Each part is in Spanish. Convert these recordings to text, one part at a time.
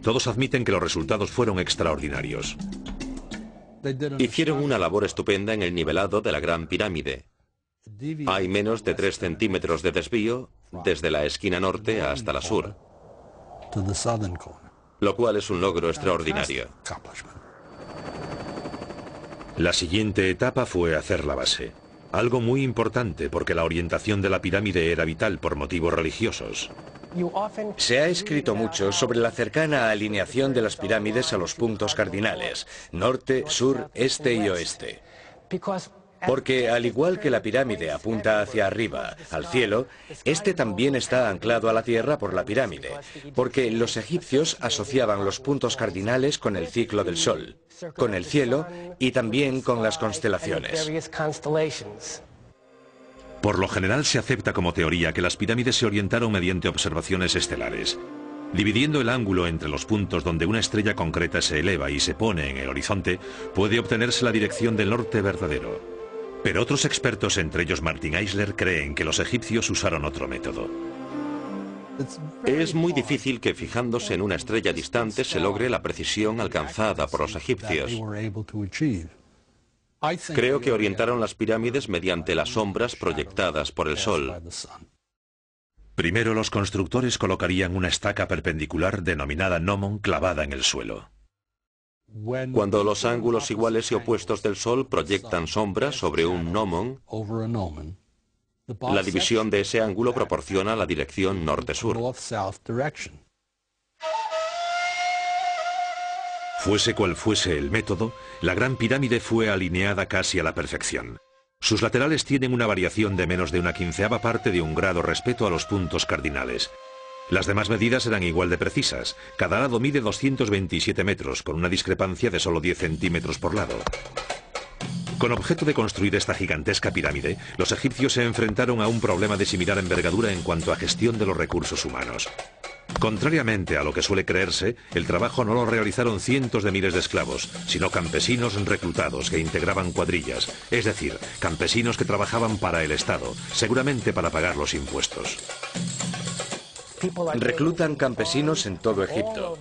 Todos admiten que los resultados fueron extraordinarios. Hicieron una labor estupenda en el nivelado de la Gran Pirámide. Hay menos de 3 centímetros de desvío desde la esquina norte hasta la sur, lo cual es un logro extraordinario. La siguiente etapa fue hacer la base. Algo muy importante porque la orientación de la pirámide era vital por motivos religiosos. Se ha escrito mucho sobre la cercana alineación de las pirámides a los puntos cardinales, norte, sur, este y oeste. Porque al igual que la pirámide apunta hacia arriba, al cielo, este también está anclado a la tierra por la pirámide, porque los egipcios asociaban los puntos cardinales con el ciclo del sol, con el cielo y también con las constelaciones. Por lo general se acepta como teoría que las pirámides se orientaron mediante observaciones estelares. Dividiendo el ángulo entre los puntos donde una estrella concreta se eleva y se pone en el horizonte, puede obtenerse la dirección del norte verdadero. Pero otros expertos, entre ellos Martin Eisler, creen que los egipcios usaron otro método. Es muy difícil que fijándose en una estrella distante se logre la precisión alcanzada por los egipcios. Creo que orientaron las pirámides mediante las sombras proyectadas por el sol. Primero los constructores colocarían una estaca perpendicular denominada gnomon clavada en el suelo. Cuando los ángulos iguales y opuestos del sol proyectan sombras sobre un gnomon, la división de ese ángulo proporciona la dirección norte-sur. Fuese cual fuese el método, la Gran Pirámide fue alineada casi a la perfección. Sus laterales tienen una variación de menos de 1/15 parte de un grado respecto a los puntos cardinales. Las demás medidas eran igual de precisas. Cada lado mide 227 metros, con una discrepancia de solo 10 centímetros por lado. Con objeto de construir esta gigantesca pirámide, los egipcios se enfrentaron a un problema de similar envergadura en cuanto a gestión de los recursos humanos. Contrariamente a lo que suele creerse, el trabajo no lo realizaron cientos de miles de esclavos, sino campesinos reclutados que integraban cuadrillas, es decir, campesinos que trabajaban para el Estado, seguramente para pagar los impuestos. Reclutan campesinos en todo Egipto.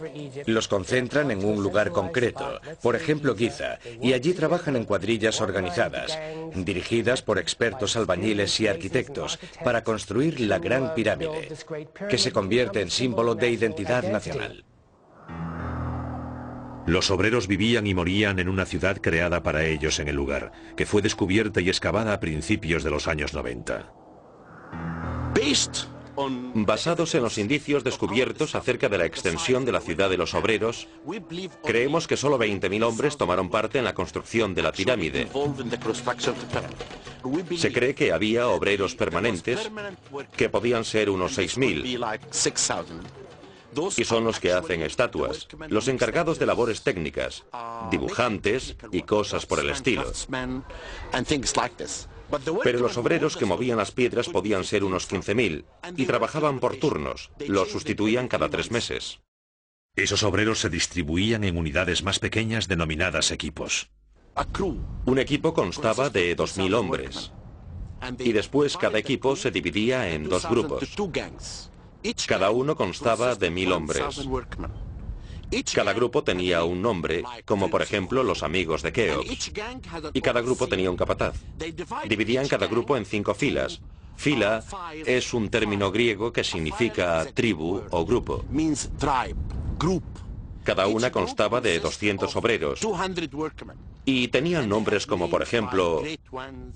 Los concentran en un lugar concreto, por ejemplo Giza, y allí trabajan en cuadrillas organizadas, dirigidas por expertos albañiles y arquitectos, para construir la Gran Pirámide, que se convierte en símbolo de identidad nacional. Los obreros vivían y morían en una ciudad creada para ellos en el lugar, que fue descubierta y excavada a principios de los años 90. Basados en los indicios descubiertos acerca de la extensión de la ciudad de los obreros, creemos que solo 20.000 hombres tomaron parte en la construcción de la pirámide. Se cree que había obreros permanentes, que podían ser unos 6.000, y son los que hacen estatuas, los encargados de labores técnicas, dibujantes y cosas por el estilo. Pero los obreros que movían las piedras podían ser unos 15.000 y trabajaban por turnos, los sustituían cada 3 meses. Esos obreros se distribuían en unidades más pequeñas denominadas equipos. Un equipo constaba de 2.000 hombres y después cada equipo se dividía en 2 grupos. Cada uno constaba de 1.000 hombres. Cada grupo tenía un nombre, como por ejemplo los amigos de Keops, y cada grupo tenía un capataz. Dividían cada grupo en 5 filas. Fila es un término griego que significa tribu o grupo. Cada una constaba de 200 obreros y tenían nombres como por ejemplo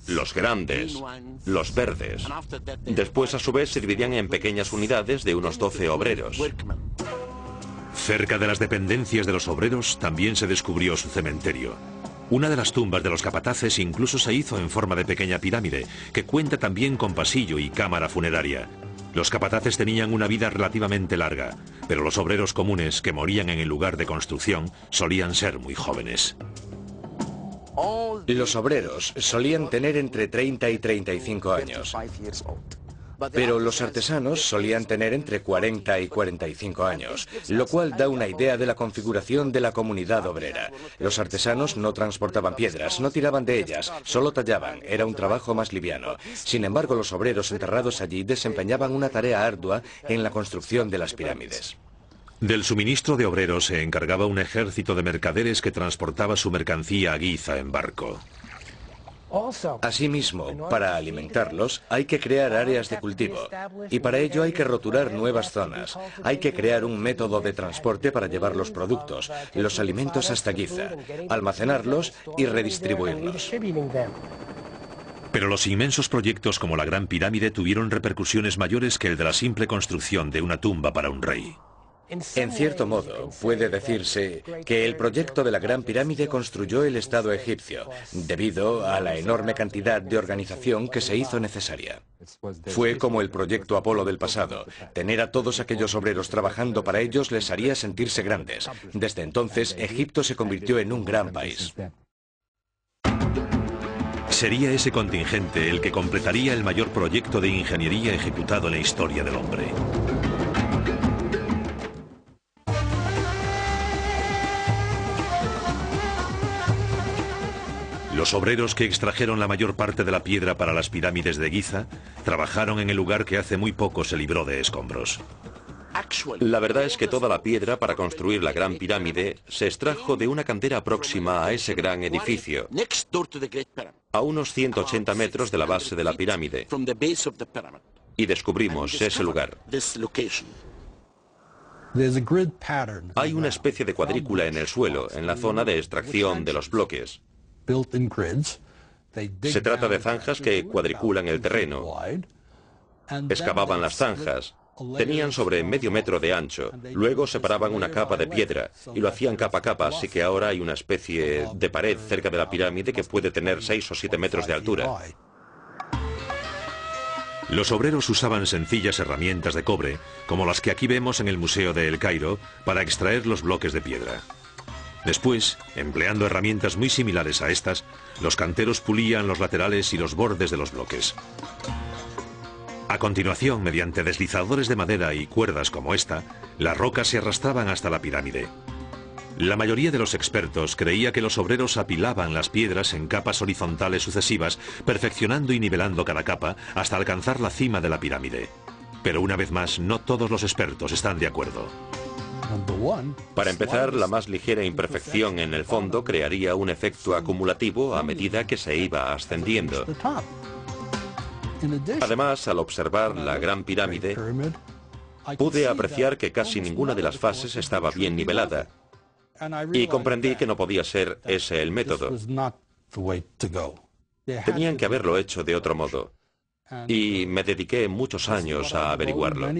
los grandes, los verdes. Después a su vez se dividían en pequeñas unidades de unos 12 obreros. Cerca de las dependencias de los obreros también se descubrió su cementerio. Una de las tumbas de los capataces incluso se hizo en forma de pequeña pirámide, que cuenta también con pasillo y cámara funeraria. Los capataces tenían una vida relativamente larga, pero los obreros comunes que morían en el lugar de construcción solían ser muy jóvenes. Los obreros solían tener entre 30 y 35 años. Pero los artesanos solían tener entre 40 y 45 años, lo cual da una idea de la configuración de la comunidad obrera. Los artesanos no transportaban piedras, no tiraban de ellas, solo tallaban, era un trabajo más liviano. Sin embargo, los obreros enterrados allí desempeñaban una tarea ardua en la construcción de las pirámides. Del suministro de obreros se encargaba un ejército de mercaderes que transportaba su mercancía a Giza en barco. Asimismo, para alimentarlos hay que crear áreas de cultivo y para ello hay que roturar nuevas zonas. Hay que crear un método de transporte para llevar los productos, los alimentos hasta Giza, almacenarlos y redistribuirlos. Pero los inmensos proyectos como la Gran Pirámide tuvieron repercusiones mayores que el de la simple construcción de una tumba para un rey. En cierto modo, puede decirse que el proyecto de la Gran Pirámide construyó el Estado egipcio, debido a la enorme cantidad de organización que se hizo necesaria. Fue como el proyecto Apolo del pasado. Tener a todos aquellos obreros trabajando para ellos les haría sentirse grandes. Desde entonces, Egipto se convirtió en un gran país. Sería ese contingente el que completaría el mayor proyecto de ingeniería ejecutado en la historia del hombre. Los obreros que extrajeron la mayor parte de la piedra para las pirámides de Giza trabajaron en el lugar que hace muy poco se libró de escombros. La verdad es que toda la piedra para construir la Gran Pirámide se extrajo de una cantera próxima a ese gran edificio, a unos 180 metros de la base de la pirámide, y descubrimos ese lugar. Hay una especie de cuadrícula en el suelo, en la zona de extracción de los bloques. Se trata de zanjas que cuadriculan el terreno. Excavaban las zanjas. Tenían sobre medio metro de ancho. Luego separaban una capa de piedra y lo hacían capa a capa, así que ahora hay una especie de pared cerca de la pirámide que puede tener 6 o 7 metros de altura. Los obreros usaban sencillas herramientas de cobre, como las que aquí vemos en el Museo de El Cairo, para extraer los bloques de piedra. Después, empleando herramientas muy similares a estas, los canteros pulían los laterales y los bordes de los bloques. A continuación, mediante deslizadores de madera y cuerdas como esta, las rocas se arrastraban hasta la pirámide. La mayoría de los expertos creía que los obreros apilaban las piedras en capas horizontales sucesivas, perfeccionando y nivelando cada capa hasta alcanzar la cima de la pirámide. Pero una vez más, no todos los expertos están de acuerdo. Para empezar, la más ligera imperfección en el fondo crearía un efecto acumulativo a medida que se iba ascendiendo. Además, al observar la Gran Pirámide, pude apreciar que casi ninguna de las fases estaba bien nivelada, y comprendí que no podía ser ese el método. Tenían que haberlo hecho de otro modo, y me dediqué muchos años a averiguarlo.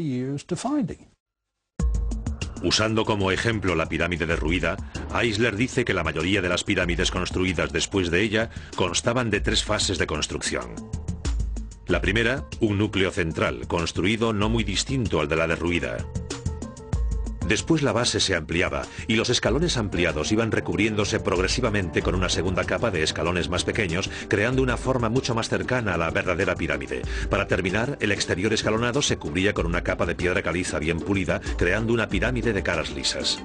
Usando como ejemplo la pirámide derruida, Eisler dice que la mayoría de las pirámides construidas después de ella constaban de 3 fases de construcción. La primera, un núcleo central, construido no muy distinto al de la derruida. Después la base se ampliaba y los escalones ampliados iban recubriéndose progresivamente con una segunda capa de escalones más pequeños, creando una forma mucho más cercana a la verdadera pirámide. Para terminar, el exterior escalonado se cubría con una capa de piedra caliza bien pulida, creando una pirámide de caras lisas.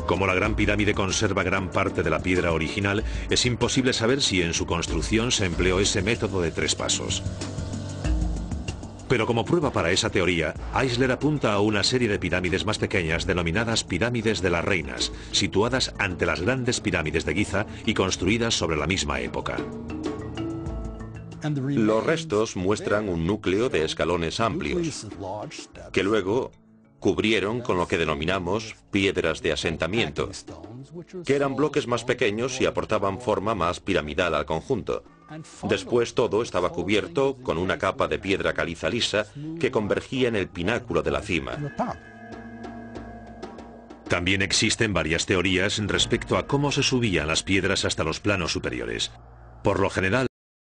Como la Gran Pirámide conserva gran parte de la piedra original, es imposible saber si en su construcción se empleó ese método de 3 pasos. Pero como prueba para esa teoría, Eisler apunta a una serie de pirámides más pequeñas denominadas pirámides de las reinas, situadas ante las grandes pirámides de Giza y construidas sobre la misma época. Los restos muestran un núcleo de escalones amplios, que luego cubrieron con lo que denominamos piedras de asentamiento, que eran bloques más pequeños y aportaban forma más piramidal al conjunto. Después todo estaba cubierto con una capa de piedra caliza lisa que convergía en el pináculo de la cima. También existen varias teorías respecto a cómo se subían las piedras hasta los planos superiores. Por lo general,